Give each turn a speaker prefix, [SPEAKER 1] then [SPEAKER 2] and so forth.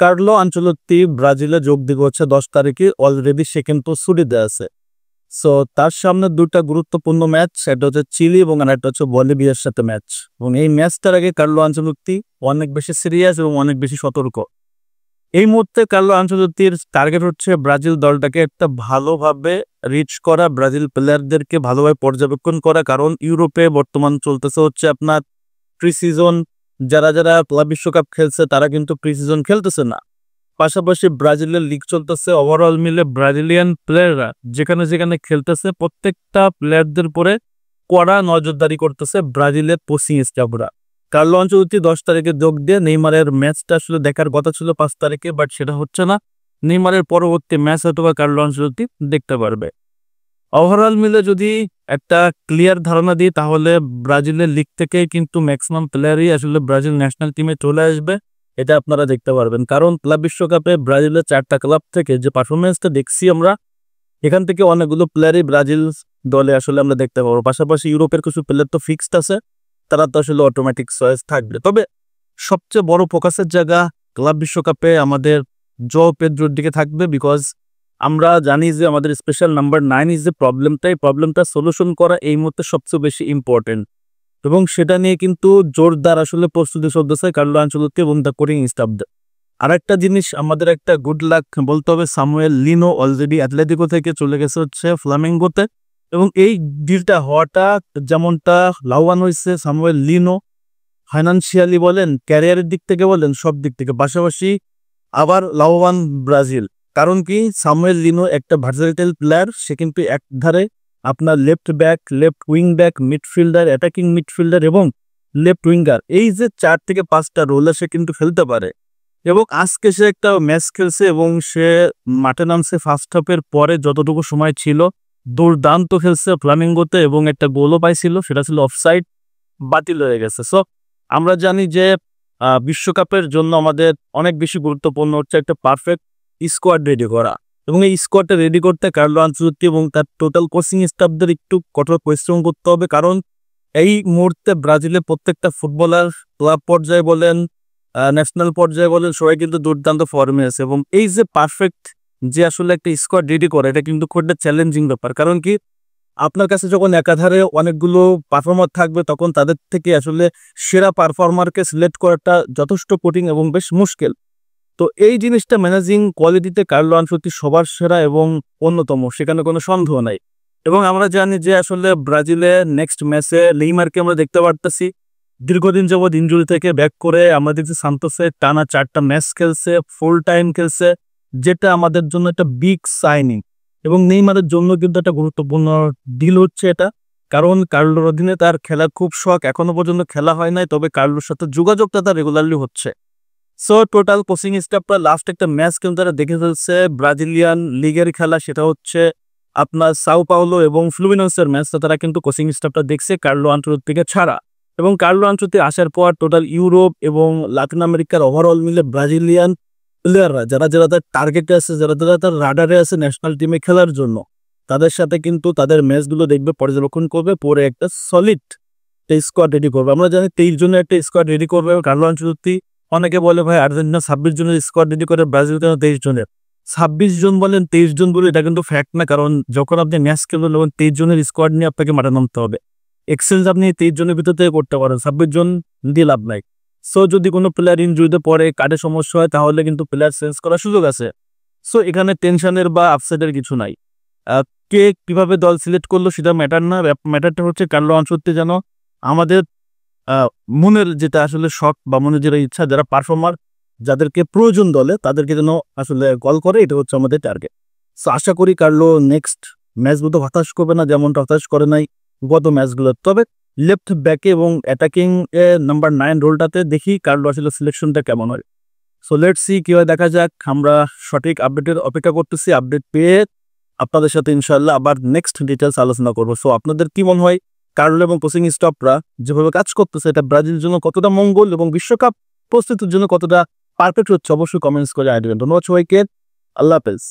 [SPEAKER 1] Carlo Ancelotti ব্রাজিলে যোগ দিবে হচ্ছে 10 তারিখে। অলরেডি সে কিন্তু ছুটিতে আছে। সো তার সামনে দুটা গুরুত্বপূর্ণ ম্যাচ, একটা হচ্ছে চিলি এবং আরেকটা হচ্ছে বলিভিয়ার সাথে ম্যাচ। এবং এই ম্যাচটার আগে কার্লো আনচেলত্তি অনেক বেশি সিরিয়াস এবং অনেক বেশি সতর্ক। এই মুহূর্তে কার্লো আনচেলত্তির টার্গেট হচ্ছে ব্রাজিল দলটাকে একটা ভালোভাবে রিচ করা, ব্রাজিল প্লেয়ারদেরকে ভালোভাবে পর্যবেক্ষণ করা। কারণ ইউরোপে বর্তমান চলতেছে হচ্ছে আপনার প্রি সিজন। যারা যারা ক্লাব বিশ্বকাপ খেলছে তারা কিন্তু প্রি সিজন খেলতেছে না। পাশাপাশি ব্রাজিলের লিগ চলতেছে। ওভারঅল মিলে ব্রাজিলিয়ান প্লেয়াররা যেখানে যেখানে খেলতেছে প্রত্যেকটা প্লেয়ারদের পরে কড়া নজরদারি করতেছে ব্রাজিলের কোচিং স্টাফরা। কার্লো আনচেলত্তি 10 তারিখে যোগ দিয়ে নেইমারের ম্যাচটা আসলে দেখার কথা ছিল 5 তারিখে, বাট সেটা হচ্ছে না। নেইমারের পরবর্তী ম্যাচ হয়তো বা কার্লো আনচেলত্তি দেখতে পারবে। ওভারঅল মিলে যদি একটা ক্লিয়ার ধারণা দিই তাহলে ব্রাজিলের লিগ থেকে কিন্তু ম্যাক্সিমাম প্লেয়ারই আসলে ব্রাজিল ন্যাশনাল টিমে চলে আসবে, এটা আপনারা দেখতে পারবেন। কারণ ক্লাব বিশ্বকাপে ব্রাজিলের 4টা ক্লাব থেকে যে পারফরমেন্সটা দেখছি আমরা, এখান থেকে অনেকগুলো প্লেয়ারই ব্রাজিল দলে আসলে আমরা দেখতে পাবো। পাশাপাশি ইউরোপের কিছু প্লেয়ার তো ফিক্সড আছে, তারা তো আসলে অটোমেটিক চয়েস থাকবে। তবে সবচেয়ে বড় ফোকাসের জায়গা ক্লাব বিশ্বকাপে আমাদের জো পেদ্রোর দিকে থাকবে। বিকজ আমরা জানি যে আমাদের স্পেশাল নাম্বার 9 ইজ যে প্রবলেমটা সলিউশন করা এই মুহূর্তে সবচেয়ে বেশি ইম্পর্টেন্ট। এবং সেটা নিয়ে কিন্তু জোরদার আসলে প্রস্তুতি চলতেছে কার্লো আনচেলত্তি এবং দ্য কোচিং স্টাফদের। আর একটা জিনিস আমাদের একটা গুড লাক বলতে হবে, সামুয়েল লিনো অলরেডি অ্যাথলেটিকো থেকে চলে গেছে হচ্ছে ফ্লামেঙ্গোতে। এবং এই ডিলটা হওয়াটা যেমনটা লাভবান হয়েছে সামুয়েল লিনো, ফাইন্যান্সিয়ালি বলেন, ক্যারিয়ারের দিক থেকে বলেন, সব দিক থেকে। পাশাপাশি আবার লাভবান ব্রাজিল। কারণ কি, সামুয়েল লিনো একটা ভার্সেটাইল প্লেয়ার। সে কিন্তু একধারে আপনার left back, left wing back, midfielder, attacking midfielder এবং লেফট উইঙ্গার, এই যে 4 থেকে 5টা রোলে সে কিন্তু খেলতে পারে। এবং আজকে সে একটা ম্যাচ খেলছে এবং সে মাঠে নামছে ফার্স্ট হাফের পরে যতটুকু সময় ছিল, দুর্দান্ত খেলছে ফ্লামিঙ্গোতে এবং একটা গোলও পাইছিল, সেটা ছিল অফসাইড, বাতিল হয়ে গেছে। সো আমরা জানি যে বিশ্বকাপের জন্য আমাদের অনেক বেশি গুরুত্বপূর্ণ হচ্ছে একটা পারফেক্ট স্কোয়াড রেডি করা। এবং এই স্কোয়াডটা রেডি করতে কার্লো আনচেলত্তি এবং তার টোটাল কোচিং স্টাফদের একটু কঠোর পরিশ্রম করতে হবে। কারণ এই মুহূর্তে ব্রাজিলের প্রত্যেকটা ফুটবলার ক্লাব পর্যায়ে বলেন, ন্যাশনাল পর্যায়ে বলেন, সবাই কিন্তু দুর্দান্ত ফর্মে আছে। এবং এই যে পারফেক্ট যে আসলে একটা স্কোয়াড রেডি করে, এটা কিন্তু খুব একটা চ্যালেঞ্জিং ব্যাপার। কারণ কি, আপনার কাছে যখন একাধারে অনেকগুলো পারফর্মার থাকবে তখন তাদের থেকে আসলে সেরা পারফর্মারকে সিলেক্ট করাটা যথেষ্ট কঠিন এবং বেশ মুশকিল। তো এই জিনিসটা ম্যানেজিং কোয়ালিটিতে কার্লো আনচেলত্তি সবার সেরা এবং অন্যতম, সেখানে কোনো সন্দেহ নাই। এবং আমরা জানি যে আসলে ব্রাজিলে নেক্সট ম্যাচে নেইমারকে আমরা দেখতে পারতেছি। দীর্ঘদিন যাবৎ ইনজুরি থেকে ব্যাক করে আমরা দেখছি সান্তোসে টানা 4টা ম্যাচ খেলছে, ফুল টাইম খেলছে, যেটা আমাদের জন্য একটা বিগ সাইনিং। এবং নেইমারের জন্য কিন্তু একটা গুরুত্বপূর্ণ ডিল হচ্ছে এটা। কারণ কার্লোর অধীনে তার খেলার খুব শখ, এখনো পর্যন্ত খেলা হয় নাই, তবে কার্লোর সাথে যোগাযোগটা তার রেগুলারলি হচ্ছে। সো টোটাল কোচিং স্টাফরা লাস্ট একটা ম্যাচ কিন্তু তারা দেখে ফেলছে ব্রাজিলিয়ান লিগের খেলা, সেটা হচ্ছে আপনার সাও পাওলো এবং ফ্লুমিনেন্সের ম্যাচটা তারা কিন্তু কোচিং স্টাফটা দেখছে কার্লো আনচেলত্তিকে ছাড়া। এবং কার্লো আনচেলত্তি আসার পর টোটাল ইউরোপ এবং লাতিন আমেরিকার ওভারঅল মিলে ব্রাজিলিয়ান প্লেয়াররা যারা যারা তার টার্গেটে আছে, যারা যারা তার রাডারে আছে ন্যাশনাল টিমে খেলার জন্য, তাদের সাথে কিন্তু তাদের ম্যাচগুলো দেখবে, পর্যবেক্ষণ করবে, পরে একটা সলিড স্কোয়াড রেডি করবে। আমরা জানি 23 জনের একটা স্কোয়াড রেডি করবে কার্লো আনচেলত্তি। অনেকে বলে ভাই আর্জেন্টিনা 26 জনের স্কোয়াড রেডি করে, ব্রাজিল কেন 23 জনের? 26 জন বলেন 23 জন বলে এটা কিন্তু ফ্যাক্ট না। কারণ যখন আপনি ম্যাচ খেলবেন তখন 23 জনের স্কোয়াড নিয়ে আপনাকে মাঠে নামতে হবে। এক্সচেঞ্জ আপনি 23 জনের ভিতর থেকে করতে পারেন, 26 জন দিয়ে লাভ নাই। সো যদি কোনো প্লেয়ার ইনজুরিতে পড়ে, কার্ডের সমস্যা হয়, তাহলে কিন্তু প্লেয়ার চেঞ্জ করার সুযোগ আছে। সো এখানে টেনশনের বা আপসেটের কিছু নাই। কে কিভাবে দল সিলেক্ট করলো সেটা ম্যাটার না, ম্যাটারটা হচ্ছে কার্লো আনচেলত্তি যেন আমাদের মনের যেটা আসলে শখ বা মনের যেটা ইচ্ছা, যারা পারফর্মার, যাদেরকে প্রয়োজন দলে, তাদেরকে যেন আসলে কল করে, এটা হচ্ছে আমাদের টার্গেট। সো আশা করি কার্লো নেক্সট ম্যাচগুলো হতাশ করবে না, যেমনটা হতাশ করে নাই গত ম্যাচগুলো। তবে লেফট ব্যাকে এবং অ্যাটাকিং নাম্বার 9 রোলটাতে দেখি কার্লো আসলে সিলেকশনটা কেমন হয়। সো লেটস সি কি হয়, দেখা যাক। আমরা সঠিক আপডেটের অপেক্ষা করতেছি। আপডেট পেয়ে আপনাদের সাথে ইনশাল্লাহ আবার নেক্সট ডিটেলস আলোচনা করবো। সো আপনাদের কি মনে হয় কার্লো এবং কোচিং স্টাফরা যেভাবে কাজ করতেছে, এটা ব্রাজিলের জন্য কতটা মঙ্গল এবং বিশ্বকাপ প্রস্তুতির জন্য কতটা পারফেক্ট হচ্ছে, অবশ্যই কমেন্টস করে আইডিয়া। ধন্যবাদ সবাইকে, আল্লাহ হাফেজ।